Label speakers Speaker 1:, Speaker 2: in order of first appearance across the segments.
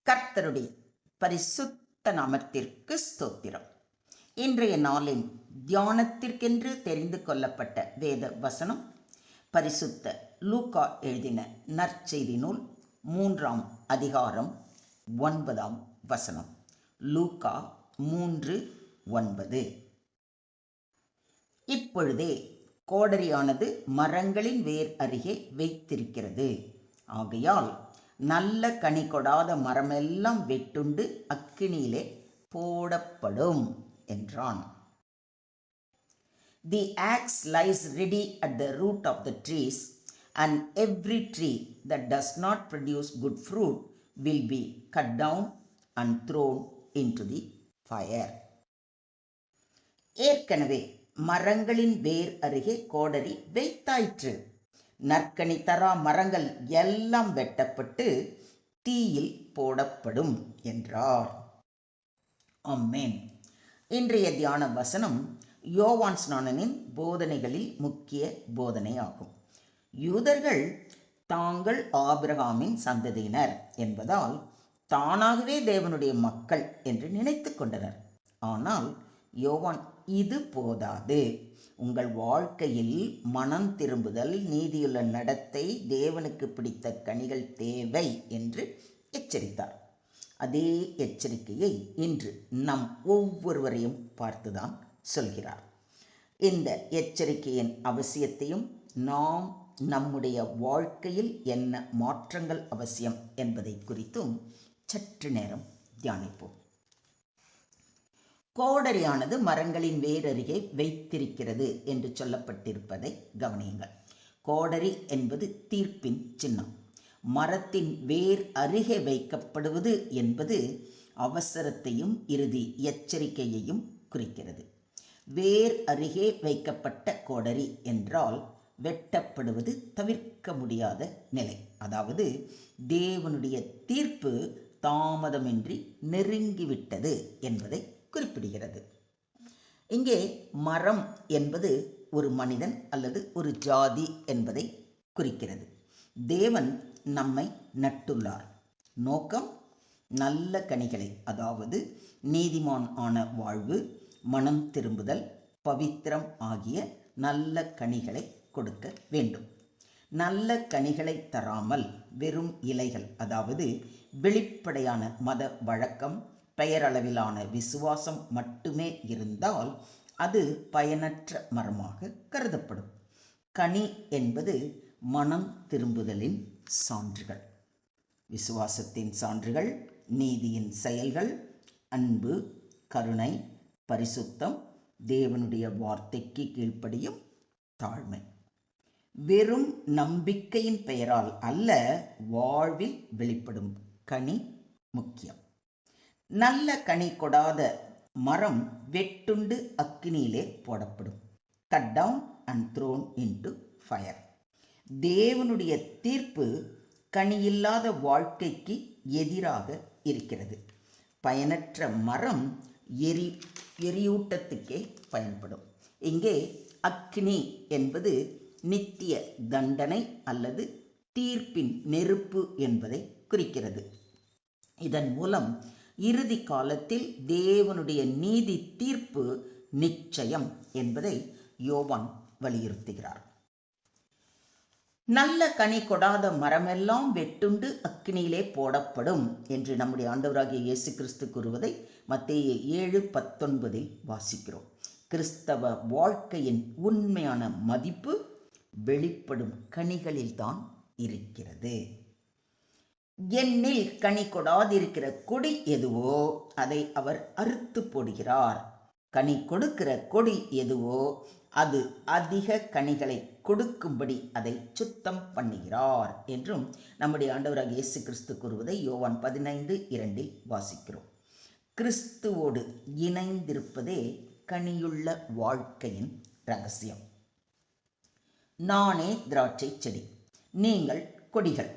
Speaker 1: கர்த்தருடைய பரிசுத்த நாமத்திற்கு ஸ்தோத்திரம். இன்றைய நாளின் தியானத்திற்கென்று தெரிந்து கொள்ளப்பட்ட வேத வசனம் பரிசுத்த லூக்கா எழுதின நற்செய்தி நூல் 3ஆம் அதிகாரம் 9ஆம் வசனம். லூக்கா 3:9. இப்பொழுதே கோடரியானது மரங்களின் வேர் அருகே வைத்திருக்கிறது. ஆகையால் நல்ல கனி கொடாத மரமெல்லாம் வெட்டுண்டு அக்கினியிலே போடப்படும் என்றான். The axe lies ready at the root of the trees, and every tree that does not produce good fruit will be cut down and thrown into the fire. ஏற்கனவே மரங்களின் வேர் அருகே கோடரி வைத்தாயிற்று. நற்கனி தரா மரங்கள் எல்லாம் வெட்டப்பட்டு தீயில் போடப்படும் என்றார். ஆமென். இன்றைய தியான வசனம் யோவான் ஸ்நானனின் போதனைகளில் முக்கிய போதனையாகும். யூதர்கள் தாங்கள் ஆபிரகாமின் சந்ததியினர் என்பதால் தானாகவே தேவனுடைய மக்கள் என்று நினைத்து கொண்டனர். ஆனால் யோவான் இது போதாது, உங்கள் வாழ்க்கையில் மனம் திரும்புதல், நீதியுள்ள நடத்தை, தேவனுக்கு பிடித்த கனிகள் தேவை என்று எச்சரித்தார். அதே எச்சரிக்கையை இன்று நம் ஒவ்வொருவரையும் பார்த்துதான் சொல்கிறார். இந்த எச்சரிக்கையின் அவசியத்தையும் நாம் நம்முடைய வாழ்க்கையில் என்ன மாற்றங்கள் அவசியம் என்பதை குறித்தும் சற்று நேரம் தியானிப்போம். கோடரியானது மரங்களின் வேரருகே வைத்திருக்கிறது என்று சொல்லப்பட்டிருப்பதை கவனியுங்கள். கோடரி என்பது தீர்ப்பின் சின்னம். மரத்தின் வேர் அருகே வைக்கப்படுவது என்பது அவசரத்தையும் இறுதி எச்சரிக்கையையும் குறிக்கிறது. வேர் அருகே வைக்கப்பட்ட கோடரி என்றால் வெட்டப்படுவது தவிர்க்க முடியாத நிலை. அதாவது தேவனுடைய தீர்ப்பு தாமதமின்றி நெருங்கிவிட்டது என்பதை குறிப்பிடுகிறது. இங்கே மரம் என்பது ஒரு மனிதன் அல்லது ஒரு ஜாதி என்பதை குறிக்கிறது. தேவன் நம்மை நட்டுள்ளார். நோக்கம் நல்ல கனிகளை, அதாவது நீதிமான் ஆன வாழ்வு, மனம் திரும்புதல், பவித்திரம் ஆகிய நல்ல கனிகளை கொடுக்க வேண்டும். நல்ல கனிகளை தராமல் வெறும் இலைகள், அதாவது வெளிப்படையான மத வழக்கம், பெயரளவிலான விசுவாசம் மட்டுமே இருந்தால் அது பயனற்ற மரமாக கருதப்படும். கனி என்பது மனம் திரும்புதலின் சான்றுகள், விசுவாசத்தின் சான்றுகள், நீதியின் செயல்கள், அன்பு, கருணை, பரிசுத்தம், தேவனுடைய வார்த்தைக்கு கீழ்ப்படியும் தாழ்மை. வெறும் நம்பிக்கையின் பெயரால் அல்ல, வாழ்வில் வெளிப்படும் கனி முக்கியம். நல்ல கனி கொடாத மரம் வெட்டுண்டு அக்கினியிலே போடப்படும். Cut down and thrown into fire. தேவனுடைய தீர்ப்பு கனியில்லாத வாழ்க்கைக்கு எதிராக இருக்கிறது. பயனற்ற மரம் எரியூட்டத்துக்கே பயன்படும். இங்கே அக்கினி என்பது நித்திய தண்டனை அல்லது தீர்ப்பின் நெருப்பு என்பதை குறிக்கிறது. இதன் மூலம் இறுதி காலத்தில் தேவனுடைய நீதி தீர்ப்பு நிச்சயம் என்பதை யோவான் வலியுறுத்துகிறார். நல்ல கனி கொடாத மரமெல்லாம் வெட்டுண்டு அக்கினியிலே போடப்படும் என்று நம்முடைய ஆண்டவராகிய இயேசு கிறிஸ்து கூறுவதை மத்தேயு 7:19 வாசிக்கிறோம். கிறிஸ்தவ வாழ்க்கையின் உண்மையான மதிப்பு வெளிப்படும் கனிகளில்தான் இருக்கிறது. என்னில் கனி கொடாதிருக்கிற கொடி எதுவோ அதை அவர் அறுத்து போடுகிறார். கனி கொடுக்கிற கொடி எதுவோ அது அதிக கனிகளை கொடுக்கும்படி அதை சுத்தம் பண்ணுகிறார் என்றும் நம்முடைய ஆண்டவராகிய இயேசு கிறிஸ்து கூறுவதை யோவான் 15:2 வாசிக்கிறோம். கிறிஸ்துவோடு இணைந்திருப்பதே கனியுள்ள வாழ்க்கையின் ரகசியம். நானே திராட்சை செடி, நீங்கள் கொடிகள்.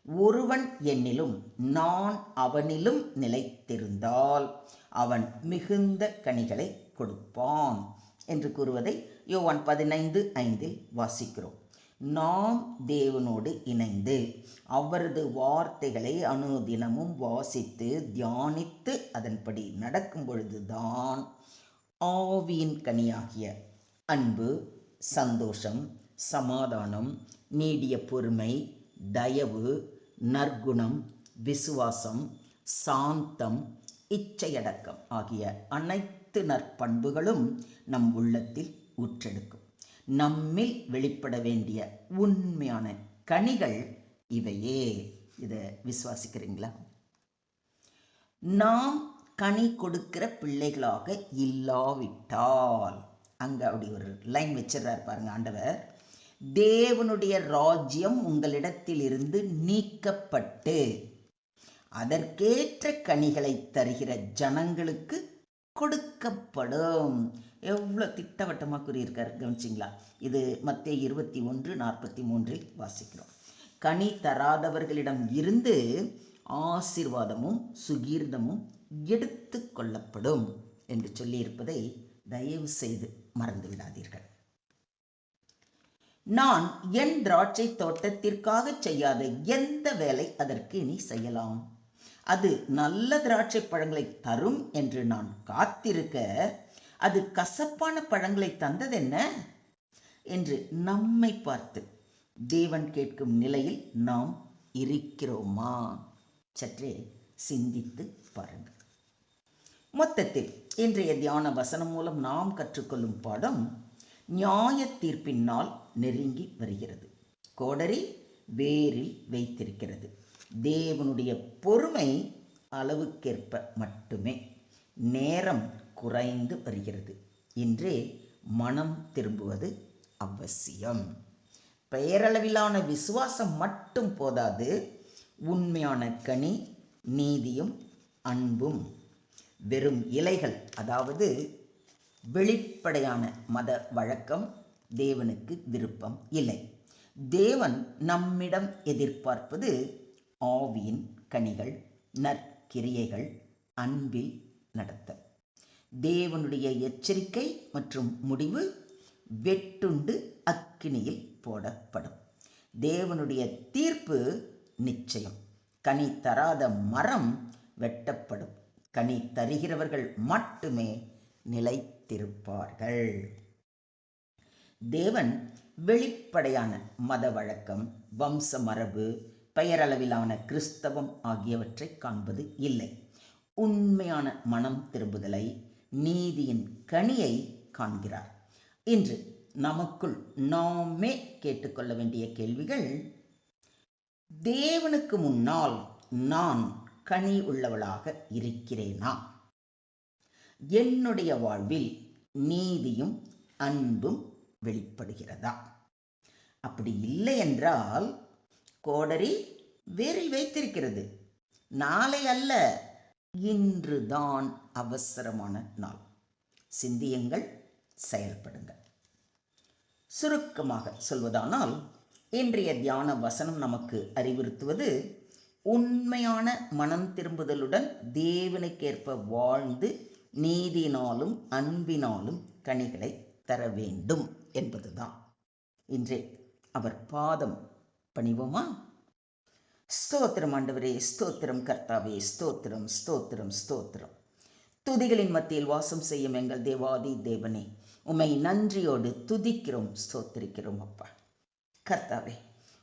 Speaker 1: ஒருவன் என்னிலும் நான் அவனிலும் நிலைத்திருந்தால் அவன் மிகுந்த கனிகளை கொடுப்பான் என்று கூறுவதை யோவான் 15:5 வாசிக்கிறோம். நாம் தேவனோடு இணைந்து அவரது வார்த்தைகளை அனுதினமும் வாசித்து தியானித்து அதன்படி நடக்கும் பொழுதுதான் ஆவியின் கனியாகிய அன்பு, சந்தோஷம், சமாதானம், நீடிய பொறுமை, தயவு, நற்குணம், விசுவாசம், சாந்தம், இச்சையடக்கம் ஆகிய அனைத்து நற்பண்புகளும் நம் உள்ளத்தில் ஊற்றெடுக்கும். நம்மில் வெளிப்பட வேண்டிய உண்மையான கனிகள் இவையே. இதை விசுவாசிக்கிறீங்களா? நாம் கனி கொடுக்கிற பிள்ளைகளாக இல்லாவிட்டால், அங்க அப்படி ஒரு லைன் வச்சிடறார் பாருங்க ஆண்டவர், தேவனுடைய ராஜ்யம் உங்களிடத்தில் இருந்து நீக்கப்பட்டு அதற்கேற்ற கனிகளை தருகிற ஜனங்களுக்கு கொடுக்கப்படும். எவ்வளோ திட்டவட்டமாக கூறியிருக்கார், கவனிச்சிங்களா? இது மத்தேயு 21:43 வாசிக்கிறோம். கனி தராதவர்களிடம் இருந்து ஆசீர்வாதமும் சுகீர்தமும் எடுத்து கொள்ளப்படும் என்று சொல்லியிருப்பதை தயவு செய்து மறந்து விடாதீர்கள். நான் என் திராட்சை தோட்டத்திற்காக செய்யாத எந்த வேலை அதற்கு இனி செய்யலாம்? அது நல்ல திராட்சை பழங்களை தரும் என்று நான் காத்திருக்க அது கசப்பான பழங்களை தந்ததென்ன என்று நம்மை பார்த்து தேவன் கேட்கும் நிலையில் நாம் இருக்கிறோமா? சற்றே சிந்தித்து பாருங்கள். மொத்தத்தில் இன்றைய தியான வசனம் மூலம் நாம் கற்றுக்கொள்ளும் பாடம் நியாய தீர்ப்பினால் நெருங்கி வருகிறது. கோடரி வேரில் வைத்திருக்கிறது. தேவனுடைய பொறுமை அளவுக்கேற்ப மட்டுமே. நேரம் குறைந்து வருகிறது. இன்றே மனம் திரும்புவது அவசியம். பெயரளவிலான விசுவாசம் மட்டும் போதாது. உண்மையான கனி, நீதியும் அன்பும். வெறும் இலைகள், அதாவது வெளிப்படையான மத வழக்கம் தேவனுக்கு விருப்பம் இல்லை. தேவன் நம்மிடம் எதிர்பார்ப்பது ஆவியின் கனிகள், நற்கிரியைகள், அன்பில் நடத்தல். தேவனுடைய எச்சரிக்கை மற்றும் முடிவு வெட்டுண்டு அக்கினியில் போடப்படும். தேவனுடைய தீர்ப்பு நிச்சயம். கனி தராத மரம் வெட்டப்படும். கனி தருகிறவர்கள் மட்டுமே நிலைத்திருப்பார்கள். தேவன் வெளிப்படையான மத வழக்கம், வம்ச மரபு, பெயரளவிலான கிறிஸ்தவம் ஆகியவற்றை காண்பது இல்லை. உண்மையான மனம் திரும்புதலை, நீதியின் கனியை காண்கிறார். இன்று நமக்குள் நாமே கேட்டுக்கொள்ள வேண்டிய கேள்விகள்: தேவனுக்கு முன்னால் நான் கனி உள்ளவளாக இருக்கிறேனா? என்னுடைய வாழ்வில் நீதியும் அன்பும் வெளிப்படுகிறதா? அப்படி இல்லை என்றால் கோடரி வேரில் வைத்திருக்கிறது. நாளை அல்ல, இன்றுதான் அவசரமான நாள். சிந்தியுங்கள், செயல்படுங்கள். சுருக்கமாக சொல்வதானால், இன்றைய தியான வசனம் நமக்கு அறிவுறுத்துவது உண்மையான மனம் திரும்புதலுடன் தேவனுக்கேற்ப வாழ்ந்து நீதியினாலும் அன்பினாலும் கனிகளை தர வேண்டும் என்பதுதான். இன்றே அவர் பாதம் பணிவோமா? ஸ்தோத்திரம் ஆண்டவரே, ஸ்தோத்திரம் கர்த்தாவே, ஸ்தோத்திரம் ஸ்தோத்திரம் ஸ்தோத்திரம். துதிகளின் மத்தியில் வாசம் செய்யும் எங்கள் தேவாதி தேவனே, உம்மை நன்றியோடு துதிக்கிறோம், ஸ்தோத்திரிக்கிறோம் அப்பா. கர்த்தாவே,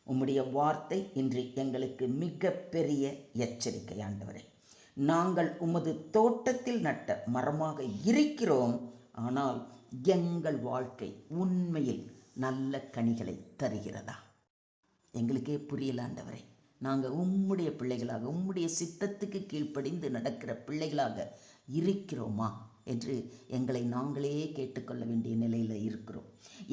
Speaker 1: உம்முடைய வார்த்தை இன்று எங்களுக்கு மிக பெரிய எச்சரிக்கை ஆண்டவரே. நாங்கள் உமது தோட்டத்தில் நட்ட மரமாக இருக்கிறோம். ஆனால் எங்கள் வாழ்க்கை உண்மையில் நல்ல கனிகளை தருகிறதா? எங்களுக்கே புரியல ஆண்டவரே. நாங்கள் உம்முடைய பிள்ளைகளாக, உம்முடைய சித்தத்துக்கு கீழ்ப்படிந்து நடக்கிற பிள்ளைகளாக இருக்கிறோமா என்று எங்களை நாங்களே கேட்டுக்கொள்ள வேண்டிய நிலையில் இருக்கிறோம்.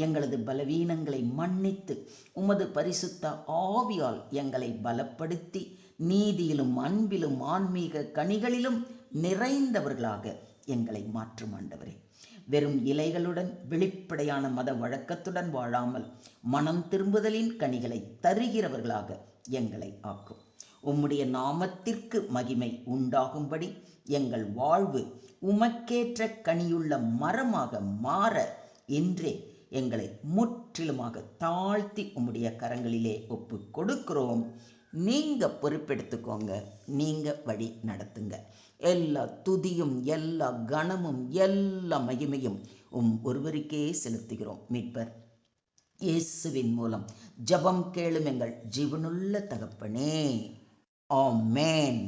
Speaker 1: எங்களது பலவீனங்களை மன்னித்து உமது பரிசுத்த ஆவியால் எங்களை பலப்படுத்தி நீதியிலும் அன்பிலும் ஆன்மீக கனிகளிலும் நிறைந்தவர்களாக எங்களை மாற்றும் ஆண்டவரே. வெறும் இலைகளுடன் வெளிப்படையான மத வழக்கத்துடன் வாழாமல் மனம் திரும்புதலின் கனிகளை தருகிறவர்களாக எங்களை ஆக்கும். உம்முடைய நாமத்திற்கு மகிமை உண்டாகும்படி எங்கள் வாழ்வு உமக்கேற்ற கனியுள்ள மரமாக மாற இன்றே எங்களை முற்றிலுமாக தாழ்த்தி உம்முடைய கரங்களிலே ஒப்பு கொடுக்கிறோம். நீங்க பொறுப்பெடுத்துக்கோங்க, நீங்க வழி நடத்துங்க. எல்லா துதியும், எல்லா கனமும், எல்லா மகிமையும் ஒருவருக்கே செலுத்துகிறோம். மீட்பர் இயேசுவின் மூலம் ஜெபம் கேளும் எங்கள் ஜீவனுள்ள தகப்பனே. ஆமென்.